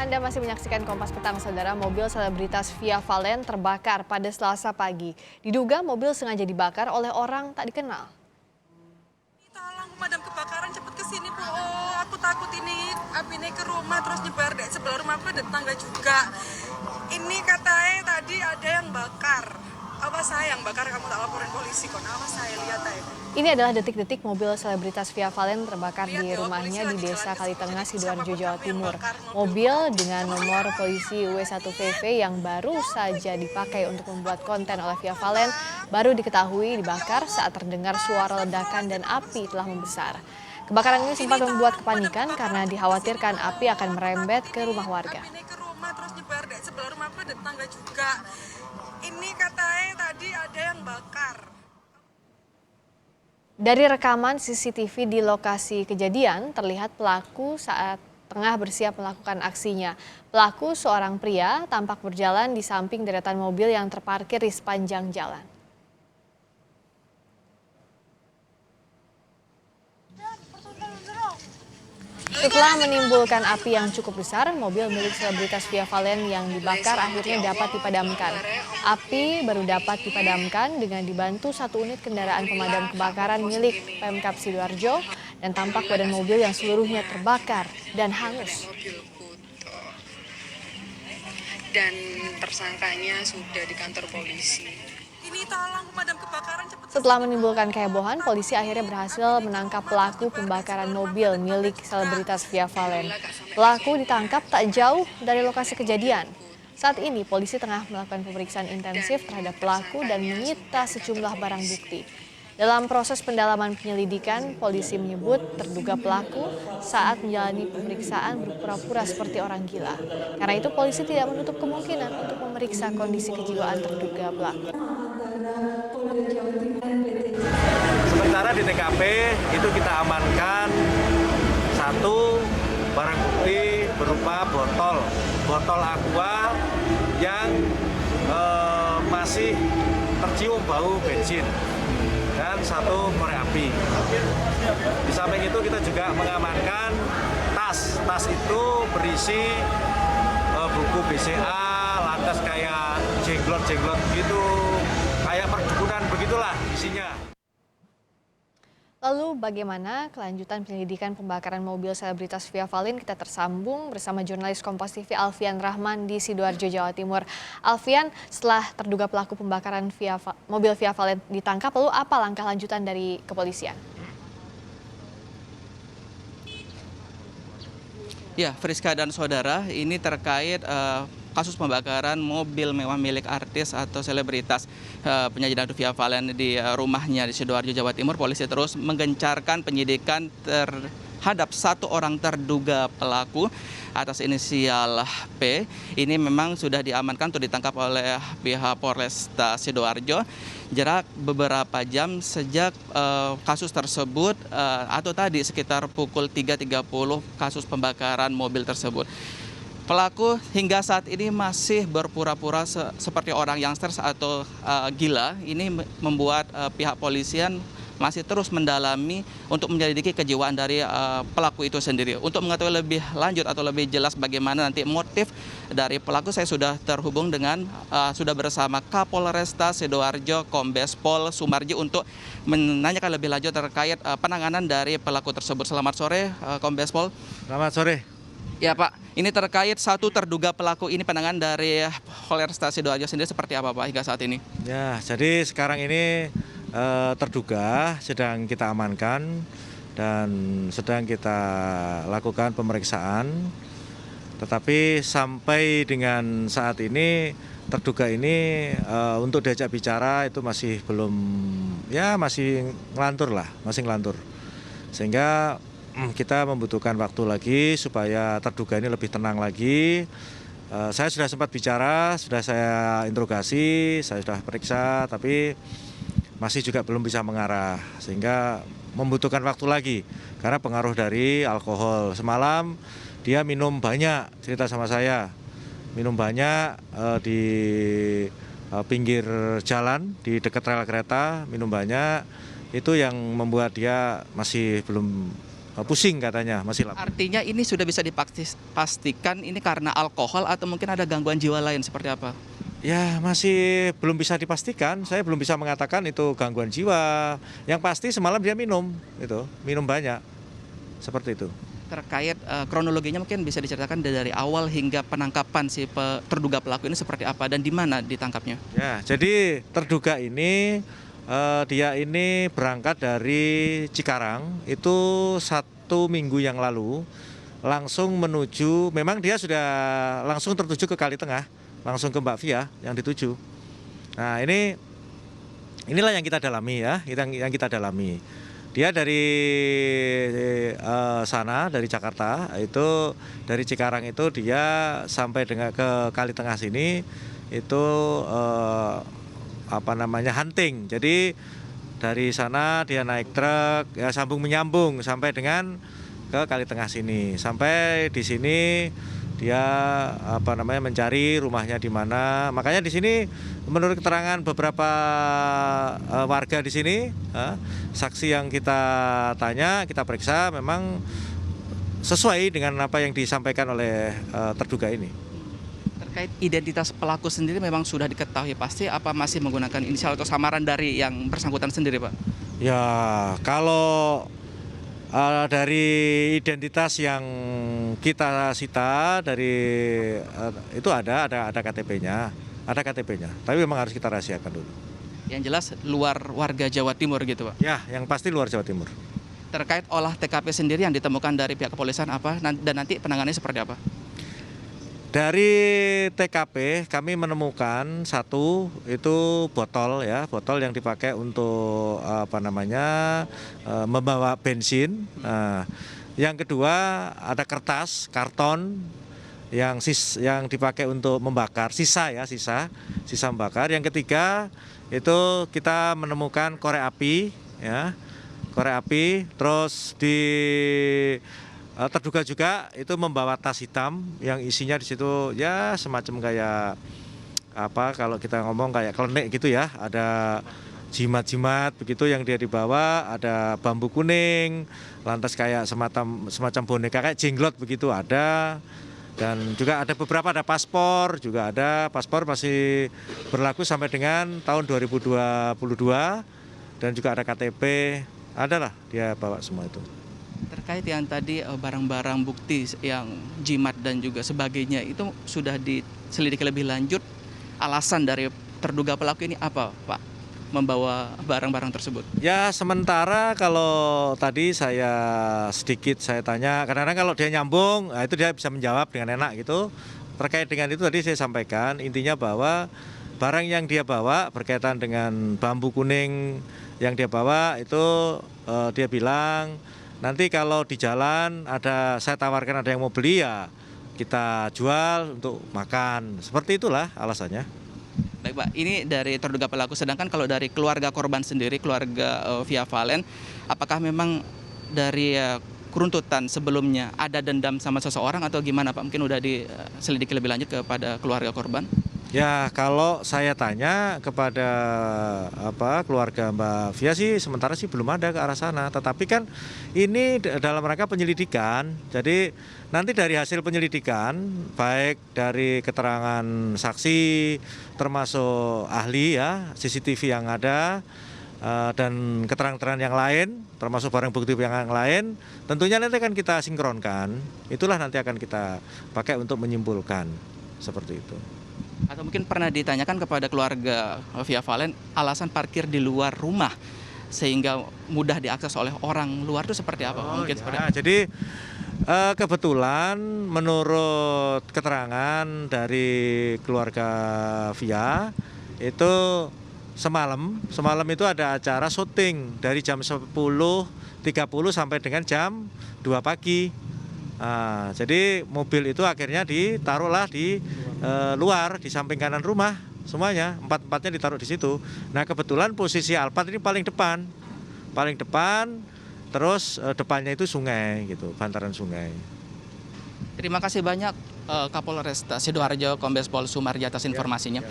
Anda masih menyaksikan Kompas Petang, Saudara. Mobil selebritas Via Valen terbakar pada Selasa pagi. Diduga mobil sengaja dibakar oleh orang tak dikenal. Tolong pemadam kebakaran cepet kesini, Bu. Oh, aku takut ini api ini ke rumah terus nyebar deh sebelah rumahku ada tetangga juga. Ini katanya tadi ada yang bakar. Apa saya yang bakar, kamu tak laporin polisi kok? Apa saya lihat aja. Ini adalah detik-detik mobil selebritas Via Valen terbakar di rumahnya di Desa Kalitengah, Sidoarjo, Jawa Timur. Mobil dengan nomor polisi W1VV yang baru saja dipakai untuk membuat konten oleh Via Valen baru diketahui dibakar saat terdengar suara ledakan dan api telah membesar. Kebakaran ini sempat membuat kepanikan karena dikhawatirkan api akan merembet ke rumah warga. Ini ke rumah terus nyebar deh sebelah rumahku ada tetangga juga. Ini katanya tadi ada yang bakar. Dari rekaman CCTV di lokasi kejadian, terlihat pelaku saat tengah bersiap melakukan aksinya. Pelaku, seorang pria, tampak berjalan di samping deretan mobil yang terparkir di sepanjang jalan. Setelah menimbulkan api yang cukup besar, mobil milik selebritas Via Valen yang dibakar akhirnya dapat dipadamkan. Api baru dapat dipadamkan dengan dibantu satu unit kendaraan pemadam kebakaran milik Pemkab Sidoarjo dan tampak badan mobil yang seluruhnya terbakar dan hangus. Dan tersangkanya sudah di kantor polisi. Ini tolong pemadam kebakaran cepet. Setelah menimbulkan kehebohan, polisi akhirnya berhasil menangkap pelaku pembakaran mobil milik selebritas Via Valen. Pelaku ditangkap tak jauh dari lokasi kejadian. Saat ini polisi tengah melakukan pemeriksaan intensif terhadap pelaku dan menyita sejumlah barang bukti. Dalam proses pendalaman penyelidikan, polisi menyebut terduga pelaku saat menjalani pemeriksaan berpura-pura seperti orang gila. Karena itu polisi tidak menutup kemungkinan untuk memeriksa kondisi kejiwaan terduga pelaku. Sementara di TKP itu kita amankan satu barang bukti berupa botol aqua yang masih tercium bau bensin dan satu korek api. Di samping itu kita juga mengamankan tas itu berisi buku BCA, lantas kayak jenglot gitu, kayak perdukunan begitulah isinya. Lalu bagaimana kelanjutan penyelidikan pembakaran mobil selebritas Via Valen? Kita tersambung bersama jurnalis Kompas TV Alfian Rahman di Sidoarjo, Jawa Timur. Alfian, setelah terduga pelaku pembakaran mobil Via Valen ditangkap, lalu apa langkah lanjutan dari kepolisian? Ya, Friska dan saudara, ini terkait kasus pembakaran mobil mewah milik artis atau selebritas penyanyi dangdut Via Valen di rumahnya di Sidoarjo, Jawa Timur. Polisi terus menggencarkan penyidikan terhadap satu orang terduga pelaku atas inisial P. Ini memang sudah diamankan atau ditangkap oleh pihak Polresta Sidoarjo. Jarak beberapa jam sejak kasus tersebut atau tadi sekitar pukul 3.30 kasus pembakaran mobil tersebut. Pelaku hingga saat ini masih berpura-pura seperti orang youngsters atau gila. Ini membuat pihak polisian masih terus mendalami untuk menyelidiki kejiwaan dari pelaku itu sendiri. Untuk mengetahui lebih lanjut atau lebih jelas bagaimana nanti motif dari pelaku, saya sudah terhubung dengan sudah bersama Kapolresta Sidoarjo Kombes Pol Sumarji untuk menanyakan lebih lanjut terkait penanganan dari pelaku tersebut. Selamat sore, Kombes Pol. Selamat sore. Ya Pak, ini terkait satu terduga pelaku ini, penanganan dari Polresta Sidoarjo sendiri seperti apa Pak hingga saat ini? Ya, jadi sekarang ini terduga sedang kita amankan dan sedang kita lakukan pemeriksaan. Tetapi sampai dengan saat ini terduga ini untuk diajak bicara itu masih belum, ya masih ngelantur. Sehingga kita membutuhkan waktu lagi supaya terduga ini lebih tenang lagi. Saya sudah sempat bicara, sudah saya interogasi, saya sudah periksa, tapi masih juga belum bisa mengarah. Sehingga membutuhkan waktu lagi karena pengaruh dari alkohol. Semalam dia minum banyak, cerita sama saya. Minum banyak di pinggir jalan, di dekat rel kereta, minum banyak. Itu yang membuat dia masih belum pusing katanya, masih lapar. Artinya ini sudah bisa dipastikan ini karena alkohol atau mungkin ada gangguan jiwa lain seperti apa? Ya masih belum bisa dipastikan, saya belum bisa mengatakan itu gangguan jiwa. Yang pasti semalam dia minum banyak, seperti itu. Terkait kronologinya mungkin bisa diceritakan dari awal hingga penangkapan si terduga pelaku ini seperti apa dan di mana ditangkapnya? Ya, jadi terduga ini dia ini berangkat dari Cikarang itu 1 minggu yang lalu, langsung menuju, memang dia sudah langsung tertuju ke Kali Tengah, langsung ke Mbak Via yang dituju. Nah inilah yang kita dalami ya, yang kita dalami. Dia dari sana, dari Jakarta, itu dari Cikarang itu dia sampai dengan ke Kali Tengah sini itu hunting. Jadi dari sana dia naik truk, ya sambung menyambung sampai dengan ke Kali Tengah sini. Sampai di sini dia mencari rumahnya di mana. Makanya di sini menurut keterangan beberapa warga di sini, saksi yang kita tanya, kita periksa memang sesuai dengan apa yang disampaikan oleh terduga ini. Terkait identitas pelaku sendiri memang sudah diketahui pasti, apa masih menggunakan inisial atau samaran dari yang bersangkutan sendiri, Pak? Ya, kalau dari identitas yang kita sita dari itu ada KTP-nya, tapi memang harus kita rahasiakan dulu. Yang jelas luar warga Jawa Timur gitu, Pak? Ya, yang pasti luar Jawa Timur. Terkait olah TKP sendiri yang ditemukan dari pihak kepolisian apa dan nanti penanganannya seperti apa? Dari TKP kami menemukan satu itu botol yang dipakai untuk membawa bensin. Yang kedua ada karton yang dipakai untuk membakar sisa membakar. Yang ketiga itu kita menemukan korek api, terus terduga juga itu membawa tas hitam yang isinya di situ ya semacam kayak kalau kita ngomong kayak klenik gitu ya, ada jimat-jimat begitu yang dia dibawa, ada bambu kuning, lantas kayak semacam boneka kayak jenglot begitu ada, dan juga ada beberapa, ada paspor juga ada, paspor masih berlaku sampai dengan tahun 2022, dan juga ada KTP, adalah dia bawa semua itu. Terkait yang tadi barang-barang bukti yang jimat dan juga sebagainya itu sudah diselidiki lebih lanjut, alasan dari terduga pelaku ini apa, Pak, membawa barang-barang tersebut? Ya sementara kalau tadi saya tanya, kadang-kadang kalau dia nyambung, itu dia bisa menjawab dengan enak gitu. Terkait dengan itu tadi saya sampaikan, intinya bahwa barang yang dia bawa berkaitan dengan bambu kuning yang dia bawa itu dia bilang, nanti kalau di jalan saya tawarkan ada yang mau beli ya kita jual untuk makan. Seperti itulah alasannya. Baik, Pak, ini dari terduga pelaku. Sedangkan kalau dari keluarga korban sendiri, keluarga Via Valen, apakah memang dari keruntutan sebelumnya ada dendam sama seseorang atau gimana, Pak? Mungkin udah diselidiki lebih lanjut kepada keluarga korban? Ya kalau saya tanya kepada keluarga Mbak Via sih sementara sih belum ada ke arah sana. Tetapi kan ini dalam rangka penyelidikan. Jadi nanti dari hasil penyelidikan baik dari keterangan saksi termasuk ahli ya, CCTV yang ada dan keterangan-keterangan yang lain termasuk barang bukti yang lain, tentunya nanti akan kita sinkronkan. Itulah nanti akan kita pakai untuk menyimpulkan seperti itu. Atau mungkin pernah ditanyakan kepada keluarga Via Valen alasan parkir di luar rumah sehingga mudah diakses oleh orang luar itu seperti apa? Mungkin seperti apa? Jadi kebetulan menurut keterangan dari keluarga Via itu semalam itu ada acara syuting dari jam 10.30 sampai dengan jam 2 pagi. Nah, jadi mobil itu akhirnya ditaruhlah di luar di samping kanan rumah semuanya, empat-empatnya ditaruh di situ. Nah kebetulan posisi Alphard ini paling depan, terus depannya itu sungai gitu, bantaran sungai. Terima kasih banyak Kapolresta Sidoarjo Kombes Pol Sumarji atas informasinya.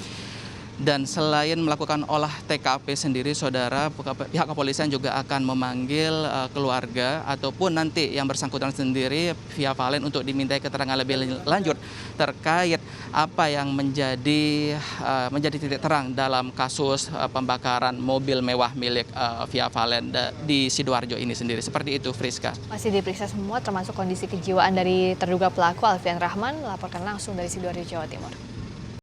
Dan selain melakukan olah TKP sendiri, saudara, pihak kepolisian juga akan memanggil keluarga ataupun nanti yang bersangkutan sendiri Via Valen untuk dimintai keterangan lebih lanjut terkait apa yang menjadi titik terang dalam kasus pembakaran mobil mewah milik Via Valen di Sidoarjo ini sendiri. Seperti itu, Friska. Masih diperiksa semua termasuk kondisi kejiwaan dari terduga pelaku Alfian Rahman, melaporkan langsung dari Sidoarjo, Jawa Timur.